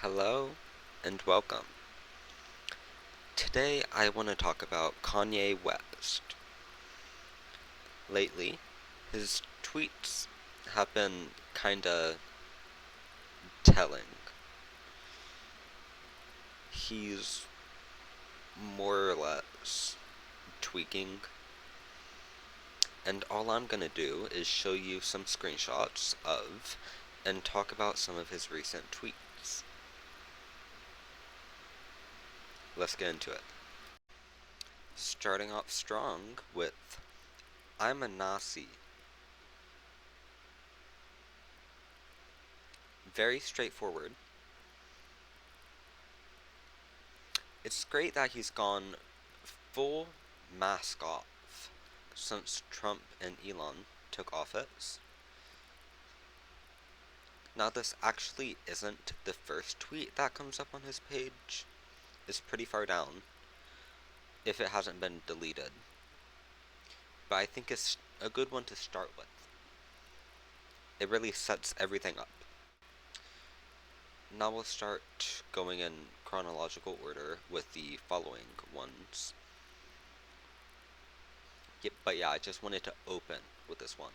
Hello and welcome. Today I want to talk about Kanye West. Lately, his tweets have been kinda telling. He's more or less tweaking, and all I'm gonna do is show you some screenshots of and talk about some of his recent tweets. Let's get into it. Starting off strong with I'm a Nazi. Very straightforward. It's great that he's gone full mask off since Trump and Elon took office. Now, this actually isn't the first tweet that comes up on his page. It's pretty far down, if it hasn't been deleted. But I think it's a good one to start with. It really sets everything up. Now we'll start going in chronological order with the following ones. Yep, but yeah, I just wanted to open with this one.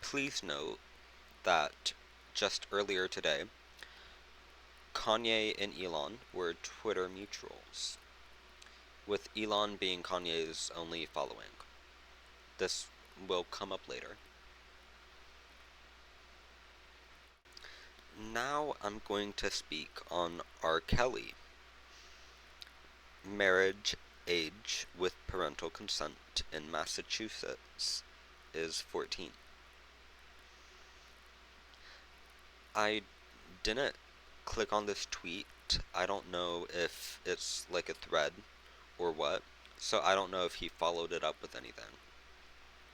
Please note that just earlier today, Kanye and Elon were Twitter mutuals, with Elon being Kanye's only following. This will come up later. Now I'm going to speak on R. Kelly. Marriage age with parental consent in Massachusetts is 14. I didn't click on this tweet. I don't know if it's like a thread or what, so I don't know if he followed it up with anything.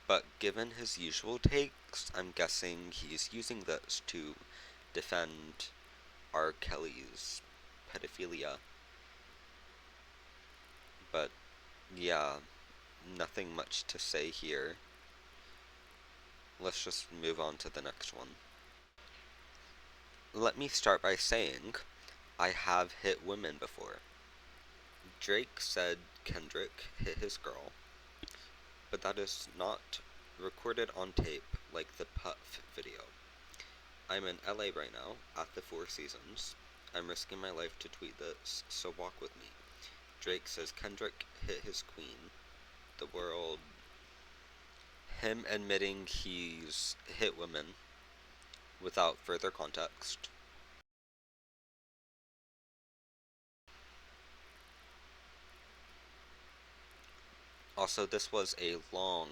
But given his usual takes, I'm guessing he's using this to defend R. Kelly's pedophilia. But yeah, nothing much to say here. Let's just move on to the next one. Let me start by saying I have hit women before. Drake said Kendrick hit his girl, but that is not recorded on tape like the Puff video. I'm in LA right now at the Four Seasons. I'm risking my life to tweet this, so walk with me. Drake says Kendrick hit his queen. The world. Him admitting he's hit women without further context. Also, this was a long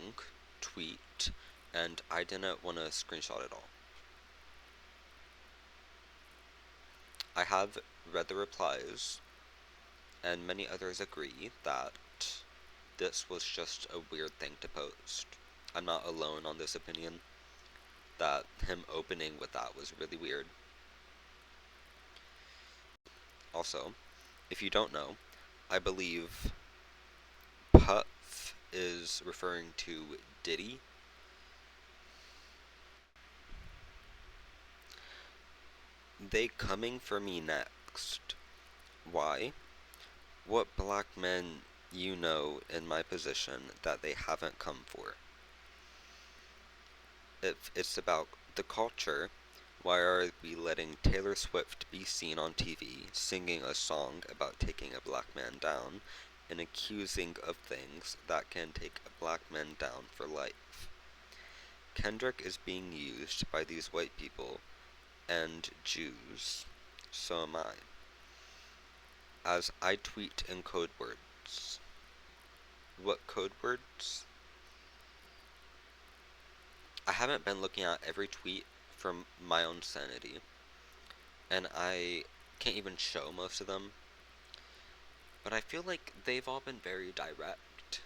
tweet, and I didn't want to screenshot it all. I have read the replies, and many others agree that this was just a weird thing to post. I'm not alone on this opinion, that him opening with that was really weird. Also, if you don't know, I believe Puff is referring to Diddy. They coming for me next. Why? What black men you know in my position that they haven't come for? If it's about the culture, why are we letting Taylor Swift be seen on TV singing a song about taking a black man down and accusing of things that can take a black man down for life? Kendrick is being used by these white people and Jews. So am I. As I tweet in code words. What code words? I haven't been looking at every tweet for my own sanity, and I can't even show most of them, but I feel like they've all been very direct.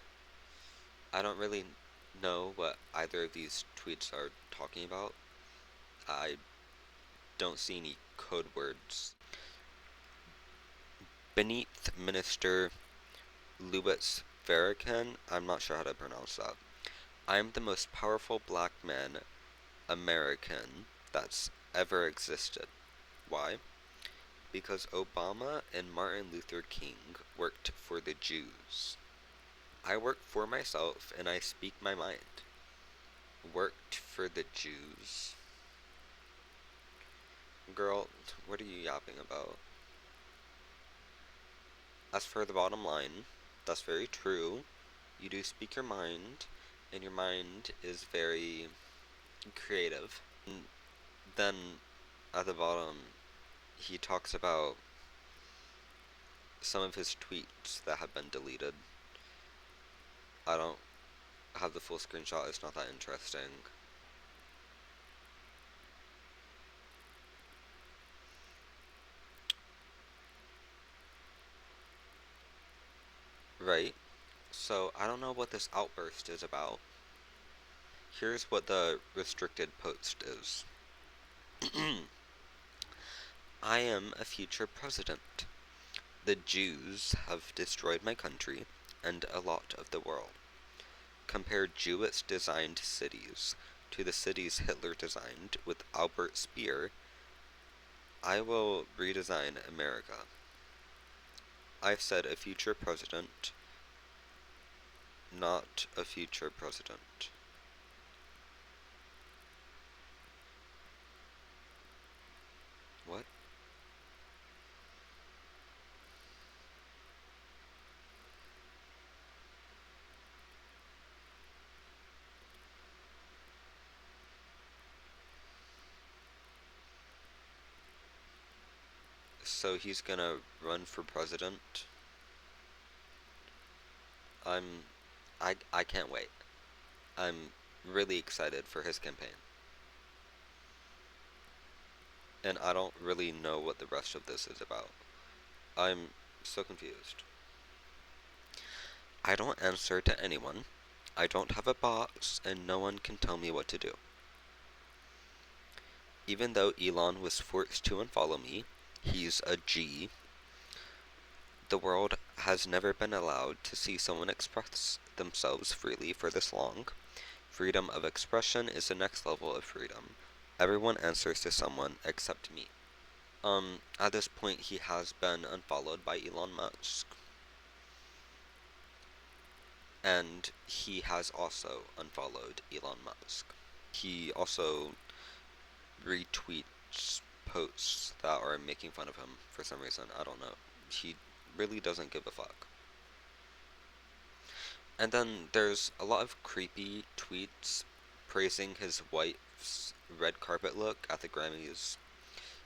I don't really know what either of these tweets are talking about. I don't see any code words. Beneath Minister Louis Farrakhan, I'm not sure how to pronounce that. I'm the most powerful black man American that's ever existed. Why? Because Obama and Martin Luther King worked for the Jews. I work for myself and I speak my mind. Worked for the Jews? Girl, what are you yapping about? As for the bottom line, that's very true. You do speak your mind, and your mind is very creative. And then at the bottom, he talks about some of his tweets that have been deleted. I don't have the full screenshot, it's not that interesting. Right? So I don't know what this outburst is about. Here's what the restricted post is. I am a future president. The Jews have destroyed my country and a lot of the world. Compare Jewish designed cities to the cities Hitler designed with Albert Speer. I will redesign America. I said a future president, not a future president. What? So he's gonna run for president? I'm I can't wait. I'm really excited for his campaign. And I don't really know what the rest of this is about. I'm so confused. I don't answer to anyone. I don't have a boss, and no one can tell me what to do. Even though Elon was forced to unfollow me, he's a G. The world has never been allowed to see someone express themselves freely for this long. Freedom of expression is the next level of freedom. Everyone answers to someone except me. At this point, he has been unfollowed by Elon Musk. And he has also unfollowed Elon Musk. He also retweets posts that are making fun of him for some reason. I don't know. He really doesn't give a fuck. And then there's a lot of creepy tweets praising his wife's red carpet look at the Grammys,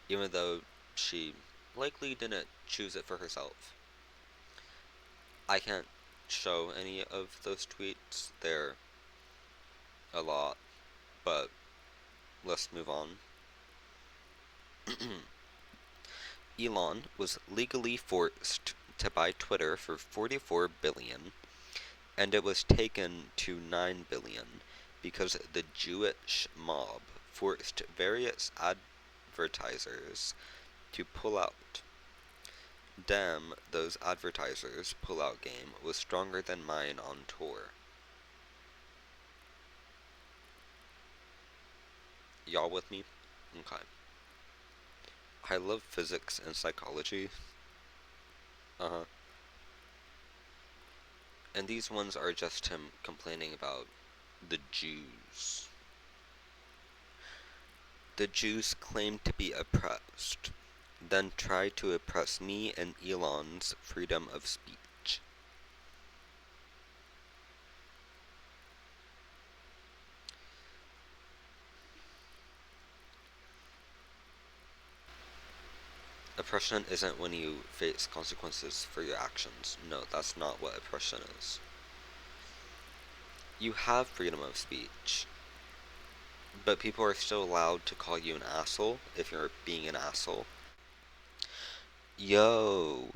even though she likely didn't choose it for herself. I can't show any of those tweets. They're a lot, but let's move on. Elon was legally forced to buy Twitter for 44 billion, and it was taken to 9 billion because the Jewish mob forced various advertisers to pull out. Damn, those advertisers' pull-out game was stronger than mine on tour. Y'all with me? Okay. I love physics and psychology. Uh-huh. And these ones are just him complaining about the Jews. The Jews claim to be oppressed, then try to oppress me and Elon's freedom of speech. Oppression isn't when you face consequences for your actions. No, that's not what oppression is. You have freedom of speech, but people are still allowed to call you an asshole if you're being an asshole. Yo,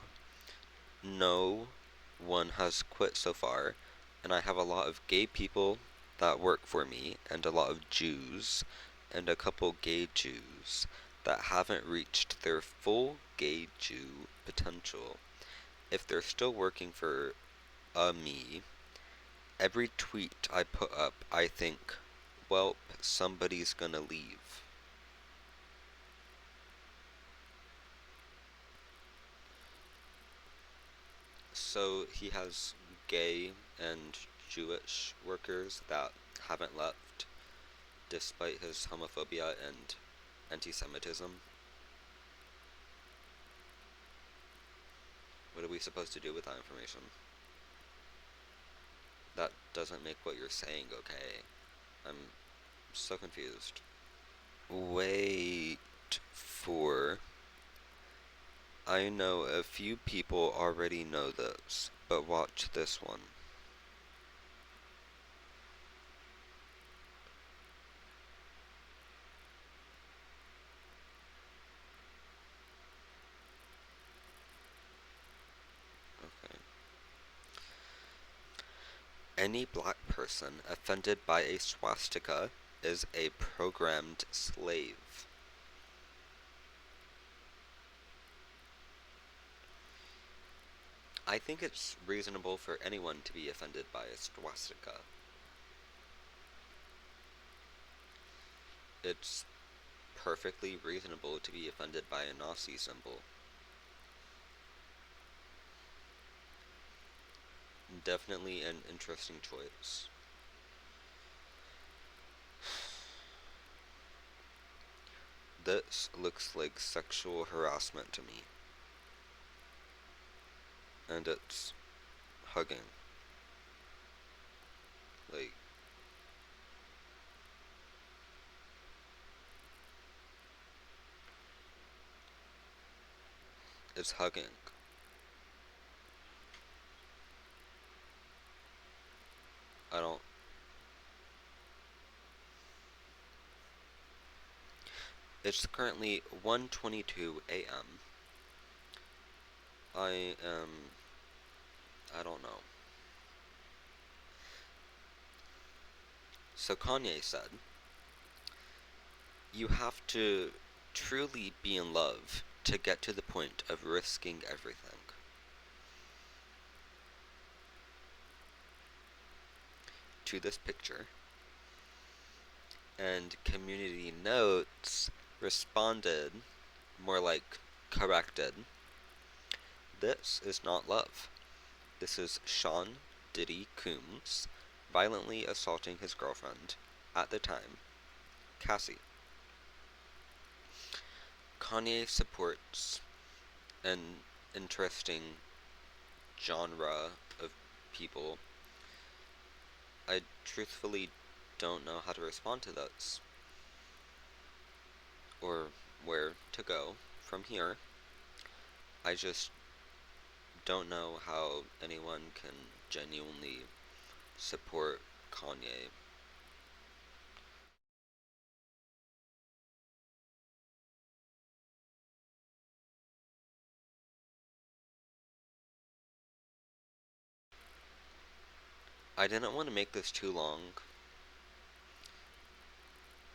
no one has quit so far, and I have a lot of gay people that work for me, and a lot of Jews, and a couple gay Jews that haven't reached their full gay Jew potential. If they're still working for me, every tweet I put up, I think, well, somebody's gonna leave. So he has gay and Jewish workers that haven't left despite his homophobia and anti-Semitism. What are we supposed to do with that information? That doesn't make what you're saying okay. I'm so confused. Wait for. I know a few people already know this, but watch this one. Okay. Any black person offended by a swastika is a programmed slave. I think it's reasonable for anyone to be offended by a swastika. It's perfectly reasonable to be offended by a Nazi symbol. Definitely an interesting choice. This looks like sexual harassment to me. And it's hugging. Like, it's hugging. I don't. It's currently 1:22 a.m. I am. I don't know. So Kanye said, you have to truly be in love to get to the point of risking everything. To this picture. And Community Notes responded, more like corrected, this is not love. This is Sean Diddy Coombs violently assaulting his girlfriend, at the time, Cassie. Kanye supports an interesting genre of people. I truthfully don't know how to respond to this, or where to go from here. I just don't know how anyone can genuinely support Kanye. I didn't want to make this too long,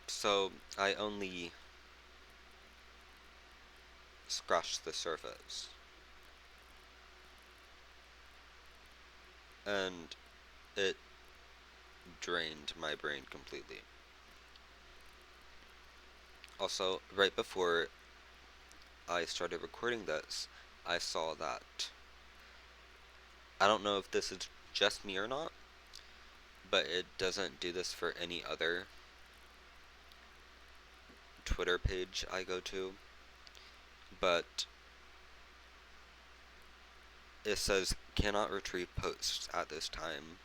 so I only scratched the surface. And it drained my brain completely. Also, right before I started recording this, I saw that. I don't know if this is just me or not, but it doesn't do this for any other Twitter page I go to. But it says cannot retrieve posts at this time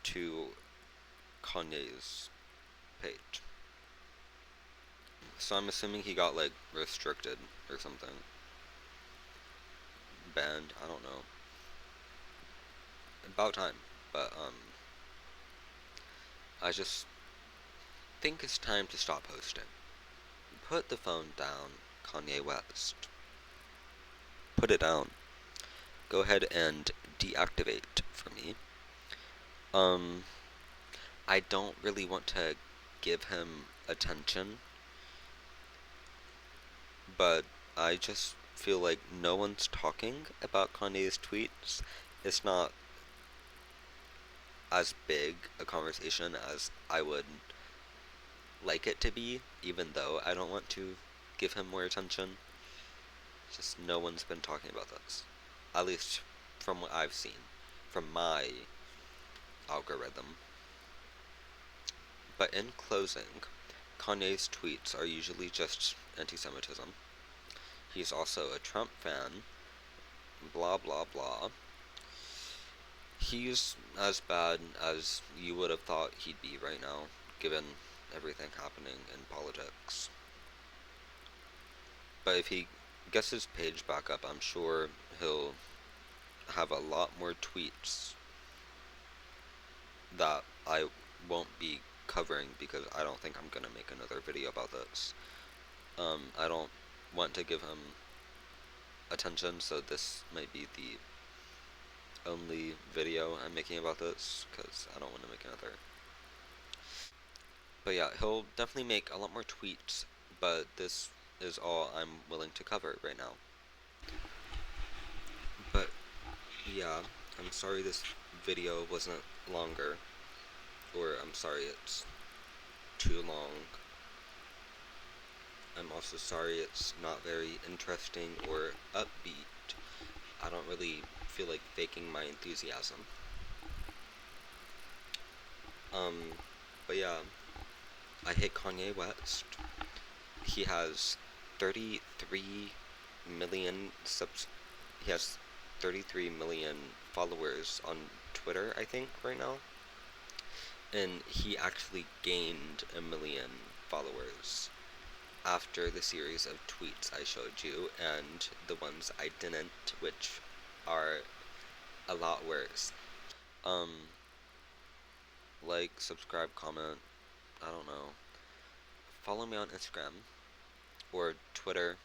to Kanye's page. So I'm assuming he got like restricted or something. Banned, I don't know. About time. But I just think it's time to stop posting. Put the phone down, Kanye West. Put it down. Go ahead and deactivate for me. Um, I don't really want to give him attention, but I just feel like no one's talking about Kanye's tweets. It's not as big a conversation as I would like it to be, even though I don't want to give him more attention. Just no one's been talking about this. At least from what I've seen, from my algorithm. But in closing, Kanye's tweets are usually just anti Semitism. He's also a Trump fan, blah blah blah. He's as bad as you would have thought he'd be right now, given everything happening in politics. But if he gets his page back up, I'm sure he'll have a lot more tweets that I won't be covering because I don't think I'm gonna make another video about this. I don't want to give him attention, so this might be the only video I'm making about this because I don't want to make another. But yeah, he'll definitely make a lot more tweets, but this is all I'm willing to cover right now. But yeah, I'm sorry this video wasn't longer, or I'm sorry it's too long. I'm also sorry it's not very interesting or upbeat. I don't really feel like faking my enthusiasm. Um, but yeah, I hate Kanye West. He has 33 million subs. He has 33 million followers on Twitter, I think, right now. And he actually gained a million followers after the series of tweets I showed you and the ones I didn't, which are a lot worse. Um, like, subscribe, comment, I don't know. Follow me on Instagram or Twitter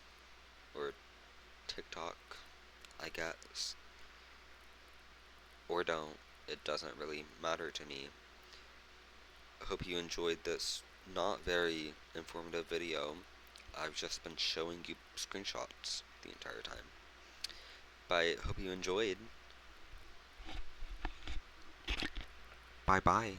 or TikTok, I guess. Or don't. It doesn't really matter to me. I hope you enjoyed this not very informative video. I've just been showing you screenshots the entire time. But I hope you enjoyed. Bye bye.